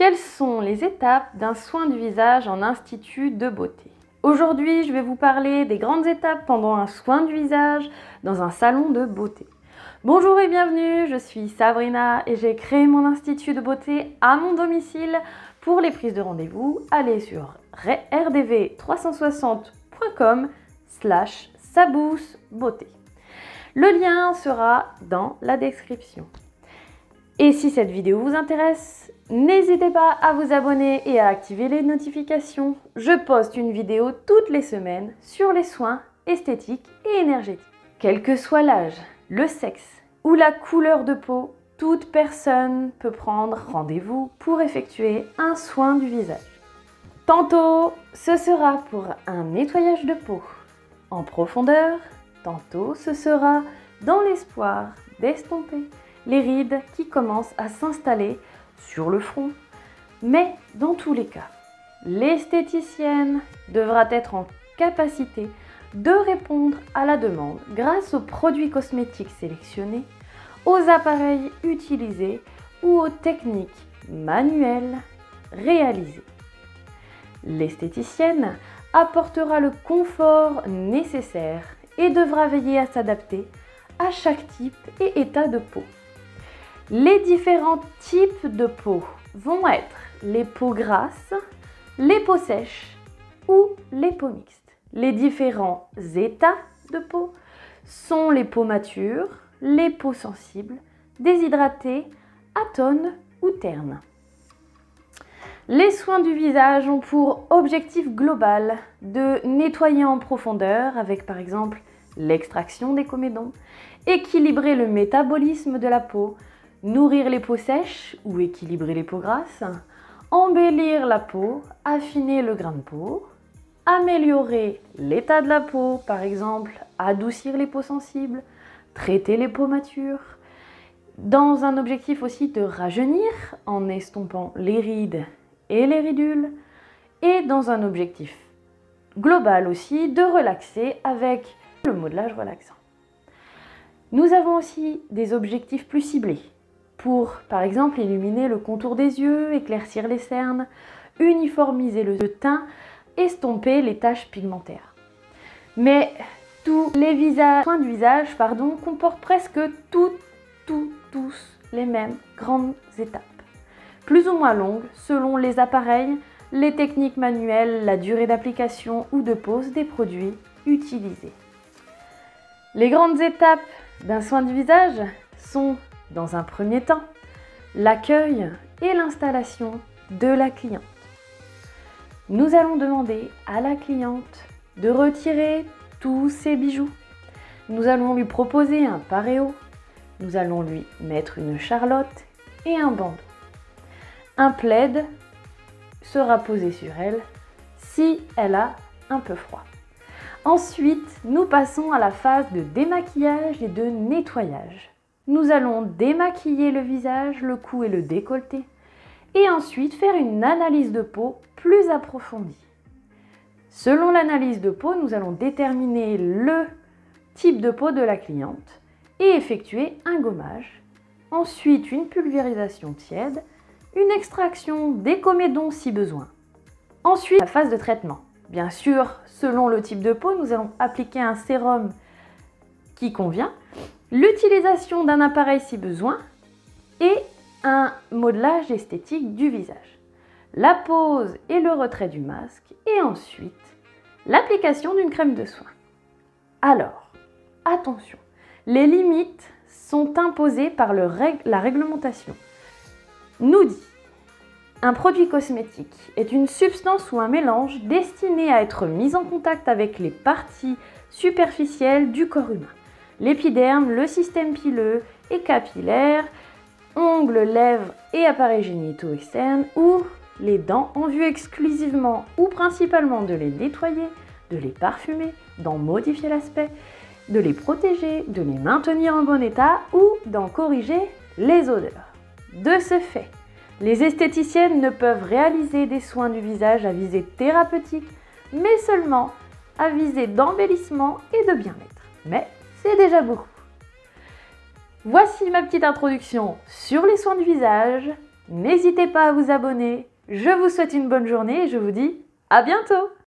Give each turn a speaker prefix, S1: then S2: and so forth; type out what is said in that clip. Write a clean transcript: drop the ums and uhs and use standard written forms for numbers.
S1: Quelles sont les étapes d'un soin du visage en institut de beauté? Aujourd'hui, je vais vous parler des grandes étapes pendant un soin du visage dans un salon de beauté. Bonjour et bienvenue, je suis Sabrina et j'ai créé mon institut de beauté à mon domicile. Pour les prises de rendez-vous, allez sur rdv360.com/saboussbeauté. Le lien sera dans la description. Et si cette vidéo vous intéresse, n'hésitez pas à vous abonner et à activer les notifications. Je poste une vidéo toutes les semaines sur les soins esthétiques et énergétiques. Quel que soit l'âge, le sexe ou la couleur de peau, toute personne peut prendre rendez-vous pour effectuer un soin du visage. Tantôt, ce sera pour un nettoyage de peau en profondeur, tantôt ce sera dans l'espoir d'estomper les rides qui commencent à s'installer sur le front. Mais dans tous les cas, l'esthéticienne devra être en capacité de répondre à la demande grâce aux produits cosmétiques sélectionnés, aux appareils utilisés ou aux techniques manuelles réalisées. L'esthéticienne apportera le confort nécessaire et devra veiller à s'adapter à chaque type et état de peau. Les différents types de peau vont être les peaux grasses, les peaux sèches ou les peaux mixtes. Les différents états de peau sont les peaux matures, les peaux sensibles, déshydratées, atones ou ternes. Les soins du visage ont pour objectif global de nettoyer en profondeur avec par exemple l'extraction des comédons, équilibrer le métabolisme de la peau, nourrir les peaux sèches ou équilibrer les peaux grasses, embellir la peau, affiner le grain de peau, améliorer l'état de la peau, par exemple adoucir les peaux sensibles, traiter les peaux matures, dans un objectif aussi de rajeunir en estompant les rides et les ridules, et dans un objectif global aussi de relaxer avec le modelage relaxant. Nous avons aussi des objectifs plus ciblés pour, par exemple, illuminer le contour des yeux, éclaircir les cernes, uniformiser le teint, estomper les taches pigmentaires. Mais tous les soins du visage comportent presque tous les mêmes grandes étapes, plus ou moins longues selon les appareils, les techniques manuelles, la durée d'application ou de pose des produits utilisés. Les grandes étapes d'un soin du visage sont, dans un premier temps, l'accueil et l'installation de la cliente. Nous allons demander à la cliente de retirer tous ses bijoux. Nous allons lui proposer un paréo. Nous allons lui mettre une charlotte et un bandeau. Un plaid sera posé sur elle si elle a un peu froid. Ensuite, nous passons à la phase de démaquillage et de nettoyage. Nous allons démaquiller le visage, le cou et le décolleté et ensuite faire une analyse de peau plus approfondie. Selon l'analyse de peau, nous allons déterminer le type de peau de la cliente et effectuer un gommage. Ensuite, une pulvérisation tiède, une extraction des comédons si besoin. Ensuite, la phase de traitement. Bien sûr, selon le type de peau, nous allons appliquer un sérum qui convient, l'utilisation d'un appareil si besoin et un modelage esthétique du visage. La pose et le retrait du masque et ensuite l'application d'une crème de soin. Alors, attention, les limites sont imposées par la réglementation. Nous dit: un produit cosmétique est une substance ou un mélange destiné à être mis en contact avec les parties superficielles du corps humain, l'épiderme, le système pileux et capillaire, ongles, lèvres et appareils génitaux externes ou les dents en vue exclusivement ou principalement de les nettoyer, de les parfumer, d'en modifier l'aspect, de les protéger, de les maintenir en bon état ou d'en corriger les odeurs. De ce fait, les esthéticiennes ne peuvent réaliser des soins du visage à visée thérapeutique, mais seulement à visée d'embellissement et de bien-être. Mais c'est déjà beaucoup. Voici ma petite introduction sur les soins du visage. N'hésitez pas à vous abonner. Je vous souhaite une bonne journée et je vous dis à bientôt!